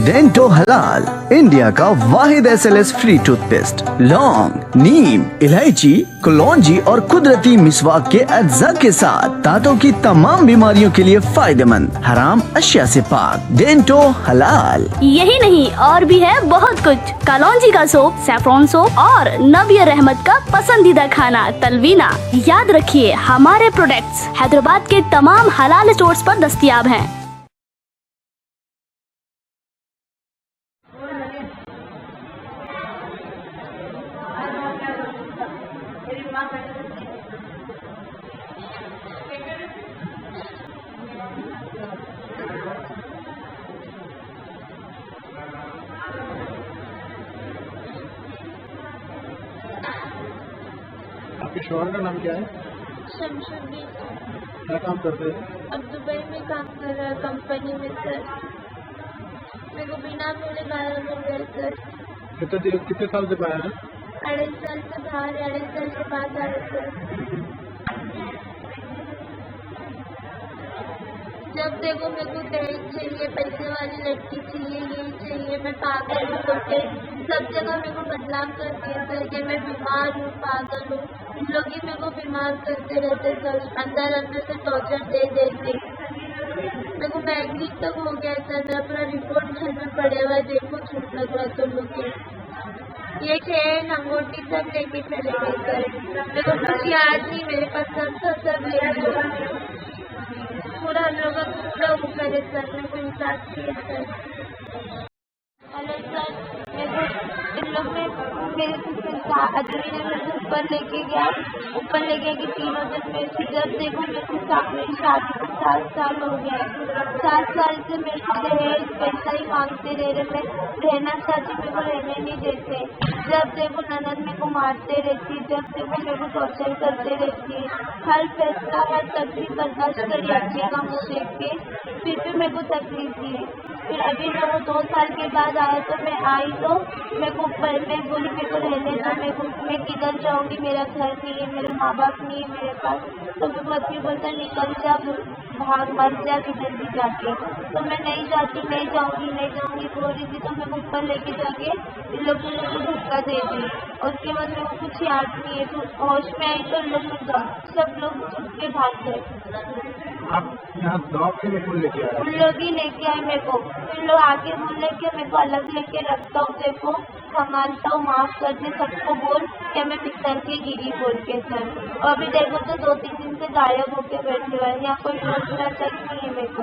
Dento हलाल, India का वाहिद SLS free toothpaste. लौंग, नीम, इलायची, कलौंजी और कुदरती मिसवाक के अज्जा के साथ दांतों की तमाम बीमारियों के लिए फायदेमंद, हराम अशिया से पाक। डेंटो हलाल। यही नहीं और भी है बहुत कुछ। कलौंजी का सोप, सैफरॉन सोप और नबीर अहमद का पसंदीदा खाना तलवीना। याद रखिए हमारे प्रोडक्ट्स हैदराबाद के तमाम हलाल स्टोर्स पर दस्तयाब हैं। आपके शौहर का नाम क्या है? शमशुद्दीन। क्या काम करते हैं? अब दुबई में काम कर रहा है कंपनी में सर। मेरे को बिना मिले बाहर मिल गए सर। कितने साल से बाहर है? 2.5 साल से बाहर है, 2.5 साल के बाद आए सर। जब देखो मेरे को दहेज चाहिए, पैसे वाली लड़की चाहिए, ये चाहिए, मैं पागल हूँ करके सब जगह मेरे को बदनाम करते हैं सर कि मैं बीमार हूँ, पागल हूँ। लोग ही मेरे को बीमार करते रहते सर, अंदर से टॉर्चर दे देते। मेरे को मैग्नीक तक हो गया सर, मेरा पूरा रिपोर्ट घर में पड़े हुआ है, देखो छूट लग रहा तुम लोग के। ये चेन अंगूठी सब लेके चले गए सर। मेरे को कुछ याद नहीं, मेरे पास सब ले लिया। पूरा हम लोग का पूरा ऊपर है सर, मेरे को इंसाफ किया सर। हेलो सर, इन लोग ने मेरे से आदमी ने मेरे को ऊपर लेके गया कि 3 दिन में जब देखो मेरे को शादी 7 साल हो गया। 7 साल से मेरे को दहेज पैसा ही मांगते रहे, मैं रहना चाहती, मेरे को रहने नहीं देते। जब देखो ननद मेरे को मारते रहती, जब देखो मेरे को टॉर्चर करते रहती। हर फैसला हर तकलीफ बर्दाश्त करी अच्छे का मुँह देख के, फिर भी मेरे को तकलीफ दी। फिर अभी जब वो 2 साल के बाद आया तो मैं आई तो मैं बोली मेरे को रहने दो, मैं किधर जाऊँगी, मेरा घर नहीं है, मेरे माँ बाप नहीं है मेरे पास। तो फिर मत बोलता निकल जा, भाग मर जा किधर भी जाके। तो मैं नहीं जाती, नहीं जाऊँगी बोल रही थी। तो मैं ऊपर लेके जाके इन लोगों ने मुझे धक्का दे दी। उसके बाद मेरे को कुछ याद नहीं है, तो होश में आई तो सब लोग छुप के भाग गए। आप यहाँ दवा के लिए कौन लेके आया? उन लोग ही लेके आए मेरे को। फिर लोग आके बोले कि मेरे को अलग लेके रखता हूँ, देखो संभालता हूँ, माफ कर दे सबको बोल कि मैं बिस्तर के गिरी बोल के सर। और अभी देखो तो 2-3 दिन से गायब होके बैठे हुए हैं, यहाँ कोई दूसरा चेक नहीं है मेरे को।